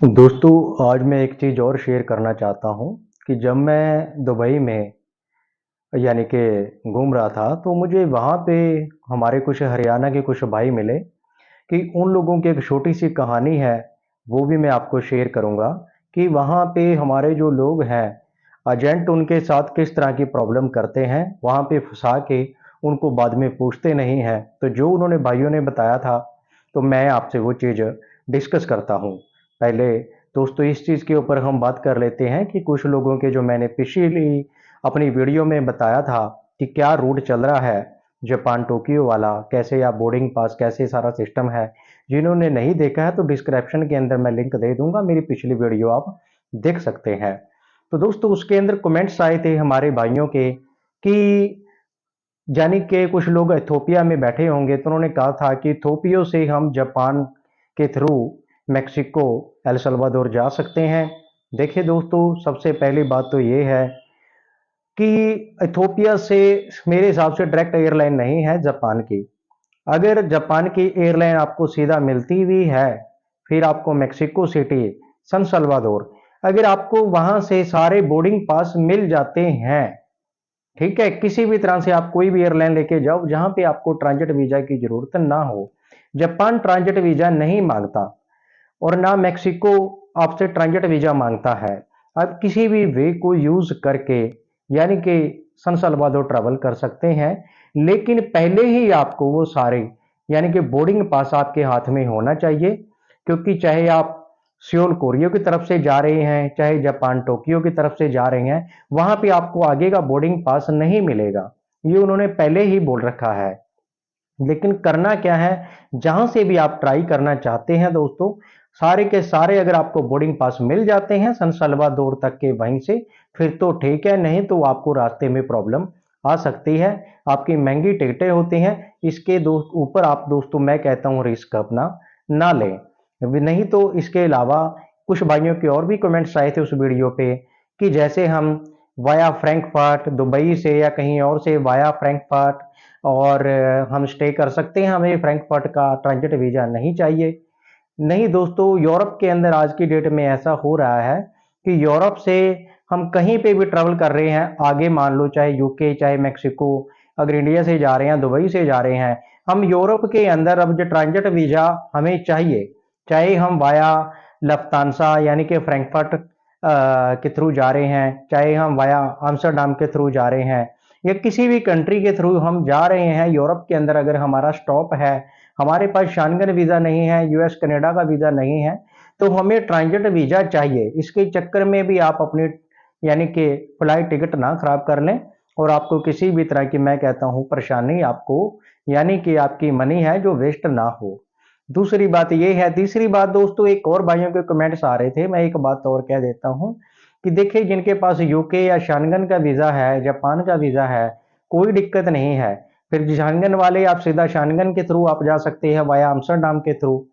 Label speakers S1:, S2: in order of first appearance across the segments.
S1: दोस्तों, आज मैं एक चीज़ और शेयर करना चाहता हूँ कि जब मैं दुबई में यानी कि घूम रहा था, तो मुझे वहाँ पे हमारे कुछ हरियाणा के कुछ भाई मिले कि उन लोगों की एक छोटी-सी कहानी है, वो भी मैं आपको शेयर करूँगा कि वहाँ पे हमारे जो लोग हैं, एजेंट उनके साथ किस तरह की प्रॉब्लम करते हैं, वहाँ पे फँसा के उनको बाद में पूछते नहीं हैं। तो जो उन्होंने भाइयों ने बताया था, तो मैं आपसे वो चीज़ डिस्कस करता हूँ। पहले दोस्तों इस चीज़ के ऊपर हम बात कर लेते हैं कि कुछ लोगों के जो मैंने पिछली अपनी वीडियो में बताया था कि क्या रूट चल रहा है जापान टोक्यो वाला, कैसे आप बोर्डिंग पास कैसे सारा सिस्टम है। जिन्होंने नहीं देखा है तो डिस्क्रिप्शन के अंदर मैं लिंक दे दूंगा, मेरी पिछली वीडियो आप देख सकते हैं। तो दोस्तों उसके अंदर कमेंट्स आए थे हमारे भाइयों के कि यानी कि कुछ लोग इथोपिया में बैठे होंगे, तो उन्होंने कहा था कि इथोपिया से हम जापान के थ्रू मेक्सिको एल सल्वाडोर जा सकते हैं। देखिए दोस्तों, सबसे पहली बात तो ये है कि इथोपिया से मेरे हिसाब से डायरेक्ट एयरलाइन नहीं है जापान की। अगर जापान की एयरलाइन आपको सीधा मिलती भी है, फिर आपको मेक्सिको सिटी, सन सल्वाडोर, अगर आपको वहां से सारे बोर्डिंग पास मिल जाते हैं, ठीक है, किसी भी तरह से आप कोई भी एयरलाइन लेके जाओ जहां पे आपको ट्रांजिट वीजा की जरूरत ना हो। जापान ट्रांजिट वीजा नहीं मांगता और ना मेक्सिको आपसे ट्रांजिट वीजा मांगता है। आप किसी भी वे को यूज करके यानी कि सन सल्वाडोर ट्रैवल कर सकते हैं, लेकिन पहले ही आपको वो सारे यानी कि बोर्डिंग पास आपके हाथ में होना चाहिए। क्योंकि चाहे आप सियोल कोरिया की तरफ से जा रहे हैं, चाहे जापान टोक्यो की तरफ से जा रहे हैं, वहां पे आपको आगे का बोर्डिंग पास नहीं मिलेगा। ये उन्होंने पहले ही बोल रखा है। लेकिन करना क्या है, जहां से भी आप ट्राई करना चाहते हैं दोस्तों, सारे के सारे अगर आपको बोर्डिंग पास मिल जाते हैं सन सल्वाडोर तक के वहीं से, फिर तो ठीक है, नहीं तो आपको रास्ते में प्रॉब्लम आ सकती है। आपकी महंगी टिकटें होती हैं, इसके ऊपर आप दोस्तों मैं कहता हूं रिस्क अपना ना लें। नहीं तो इसके अलावा कुछ भाइयों के और भी कमेंट्स आए थे उस वीडियो पे कि जैसे हम वाया फ्रैंकफर्ट दुबई से या कहीं और से वाया फ्रैंकफर्ट और हम स्टे कर सकते हैं, हमें फ्रैंकफर्ट का ट्रांजिट वीजा नहीं चाहिए। नहीं दोस्तों, यूरोप के अंदर आज की डेट में ऐसा हो रहा है कि यूरोप से हम कहीं पे भी ट्रेवल कर रहे हैं, आगे मान लो चाहे यूके चाहे मेक्सिको, अगर इंडिया से जा रहे हैं दुबई से जा रहे हैं, हम यूरोप के अंदर अब जो ट्रांजिट वीजा हमें चाहिए, चाहे हम वाया लफ्तांसा यानी कि फ्रैंकफर्ट के थ्रू जा रहे हैं, चाहे हम वाया आम्स्टरडाम के थ्रू जा रहे हैं, या किसी भी कंट्री के थ्रू हम जा रहे हैं यूरोप के अंदर, अगर हमारा स्टॉप है, हमारे पास शांगन वीजा नहीं है, यूएस कनाडा का वीजा नहीं है, तो हमें ट्रांजिट वीजा चाहिए। इसके चक्कर में भी आप अपनी यानी कि फ्लाइट टिकट ना खराब कर लें और आपको किसी भी तरह की मैं कहता हूं परेशानी आपको यानी कि आपकी मनी है जो वेस्ट ना हो। दूसरी बात ये है, तीसरी बात दोस्तों, एक और भाइयों के कमेंट्स आ रहे थे, मैं एक बात और कह देता हूं कि देखिए जिनके पास यूके या शांगन का वीजा है, जापान का वीजा है, कोई दिक्कत नहीं है। फिर शांगन वाले आप सीधा शांगन के थ्रू आप जा सकते हैं वाया आम्स्टरडाम के थ्रू,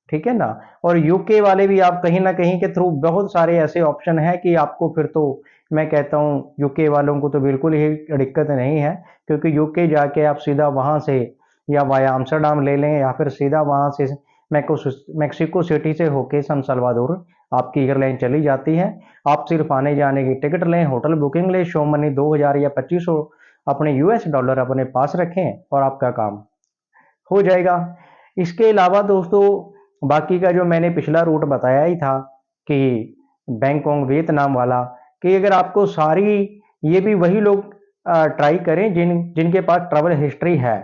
S1: ठीक है ना। और यूके वाले भी आप कहीं ना कहीं के थ्रू, बहुत सारे ऐसे ऑप्शन है कि आपको फिर तो मैं कहता हूं यूके वालों को तो बिल्कुल ही दिक्कत नहीं है, क्योंकि यूके जाके आप सीधा वहां से या वाया आम्स्टरडाम ले लें या फिर सीधा वहां से मैक्सिको सिटी से होके सन सल्वाडोर आपकी एयरलाइन चली जाती है। आप सिर्फ आने जाने की टिकट लें, होटल बुकिंग लें, शो मनी 2000 या 2500 अपने यूएस डॉलर अपने पास रखें और आपका काम हो जाएगा। इसके अलावा दोस्तों बाकी का जो मैंने पिछला रूट बताया ही था कि बैंकॉक वियतनाम वाला, कि अगर आपको सारी ये भी वही लोग ट्राई करें जिनके पास ट्रैवल हिस्ट्री है।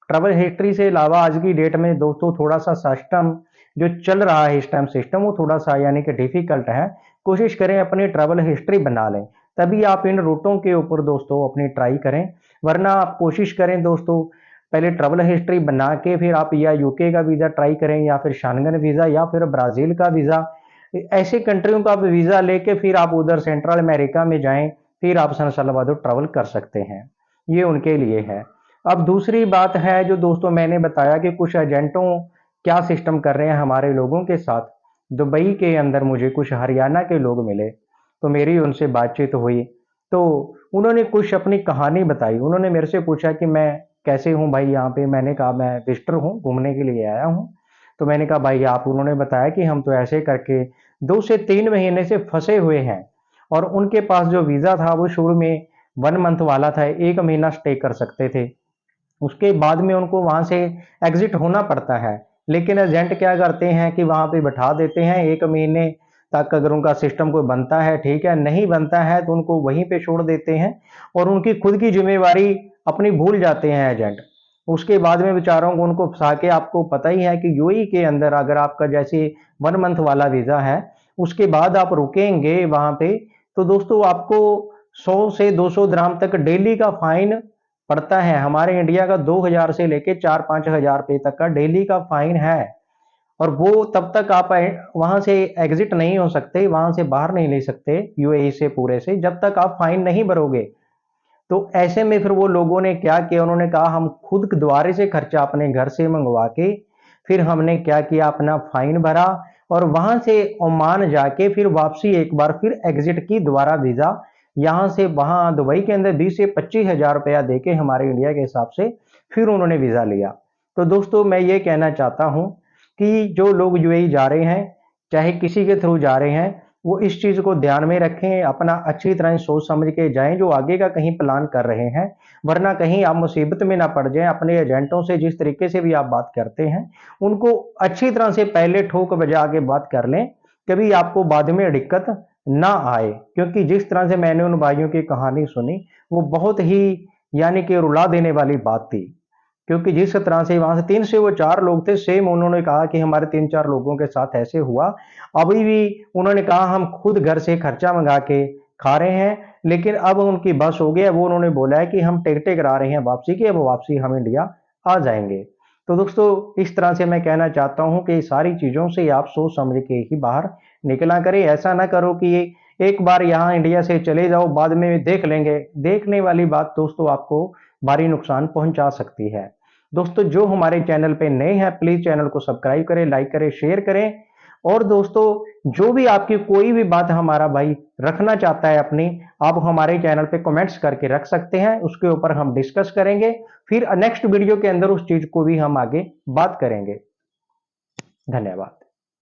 S1: ट्रैवल हिस्ट्री से अलावा आज की डेट में दोस्तों थोड़ा सा सिस्टम जो चल रहा है इस टाइम, सिस्टम वो थोड़ा सा यानी कि डिफिकल्ट है। कोशिश करें अपनी ट्रैवल हिस्ट्री बना लें, तभी आप इन रूटों के ऊपर दोस्तों अपनी ट्राई करें। वरना आप कोशिश करें दोस्तों, पहले ट्रैवल हिस्ट्री बना के फिर आप या यूके का वीजा ट्राई करें या फिर शानगन वीजा या फिर ब्राजील का वीजा, ऐसे कंट्रियों का आप वीजा लेके फिर आप उधर सेंट्रल अमेरिका में जाएं, फिर आप सन सल्वाडोर ट्रैवल कर सकते हैं। ये उनके लिए है। अब दूसरी बात है जो दोस्तों मैंने बताया कि कुछ एजेंटों क्या सिस्टम कर रहे हैं हमारे लोगों के साथ। दुबई के अंदर मुझे कुछ हरियाणा के लोग मिले, तो मेरी उनसे बातचीत हुई, तो उन्होंने कुछ अपनी कहानी बताई। उन्होंने मेरे से पूछा कि मैं कैसे हूँ भाई यहाँ पे। मैंने कहा मैं विजिटर हूँ, घूमने के लिए आया हूँ। तो मैंने कहा भाई आप, उन्होंने बताया कि हम तो ऐसे करके 2 से 3 महीने से फंसे हुए हैं और उनके पास जो वीज़ा था वो शुरू में 1 मंथ वाला था, 1 महीना स्टे कर सकते थे। उसके बाद में उनको वहाँ से एग्ज़िट होना पड़ता है। लेकिन एजेंट क्या करते हैं कि वहाँ पे बैठा देते हैं 1 महीने तक, अगर उनका सिस्टम कोई बनता है ठीक है, नहीं बनता है तो उनको वहीं पे छोड़ देते हैं और उनकी खुद की ज़िम्मेवारी अपनी भूल जाते हैं एजेंट। उसके बाद में बेचारों को उनको फँसा के, आपको पता ही है कि यूएई के अंदर अगर आपका जैसे 1 मंथ वाला वीज़ा है, उसके बाद आप रुकेंगे वहाँ पे, तो दोस्तों आपको 100 से 200 दिरहम तक डेली का फ़ाइन पड़ता है। हमारे इंडिया का 2000 से लेके 4-5 हज़ार रुपए तक का डेली का फ़ाइन है और वो तब तक आप वहाँ से एग्ज़िट नहीं हो सकते, वहाँ से बाहर नहीं ले सकते यूएई से पूरे से, जब तक आप फ़ाइन नहीं भरोगे। तो ऐसे में फिर वो लोगों ने क्या किया, उन्होंने कहा हम खुद दोबारा से खर्चा अपने घर से मंगवा के फिर हमने क्या किया, अपना फाइन भरा और वहां से ओमान जाके फिर वापसी एक बार फिर एग्जिट की, दोबारा वीजा यहां से वहां दुबई के अंदर 20 से 25 हजार रुपया देके हमारे इंडिया के हिसाब से फिर उन्होंने वीजा लिया। तो दोस्तों मैं ये कहना चाहता हूं कि जो लोग यूएई जा रहे हैं, चाहे किसी के थ्रू जा रहे हैं, वो इस चीज को ध्यान में रखें, अपना अच्छी तरह सोच समझ के जाएं जो आगे का कहीं प्लान कर रहे हैं, वरना कहीं आप मुसीबत में ना पड़ जाएं। अपने एजेंटों से जिस तरीके से भी आप बात करते हैं, उनको अच्छी तरह से पहले ठोक बजा के बात कर लें, कभी आपको बाद में दिक्कत ना आए। क्योंकि जिस तरह से मैंने उन भाइयों की कहानी सुनी, वो बहुत ही यानी कि रुला देने वाली बात थी। क्योंकि जिस तरह से वहां से 3 से वो 4 लोग थे, सेम उन्होंने कहा कि हमारे 3-4 लोगों के साथ ऐसे हुआ। अभी भी उन्होंने कहा हम खुद घर से खर्चा मंगा के खा रहे हैं, लेकिन अब उनकी बस हो गया। वो उन्होंने बोला है कि हम टिकटें करा रहे हैं वापसी की, अब वापसी हम इंडिया आ जाएंगे। तो दोस्तों इस तरह से मैं कहना चाहता हूं कि सारी चीजों से आप सोच समझ के ही बाहर निकला करें। ऐसा ना करो कि एक बार यहाँ इंडिया से चले जाओ, बाद में देख लेंगे। देखने वाली बात दोस्तों आपको भारी नुकसान पहुंचा सकती है। दोस्तों जो हमारे चैनल पे नए हैं, प्लीज चैनल को सब्सक्राइब करें, लाइक करें, शेयर करें। और दोस्तों जो भी आपकी कोई भी बात हमारा भाई रखना चाहता है अपनी, आप हमारे चैनल पे कमेंट्स करके रख सकते हैं, उसके ऊपर हम डिस्कस करेंगे। फिर नेक्स्ट वीडियो के अंदर उस चीज को भी हम आगे बात करेंगे। धन्यवाद।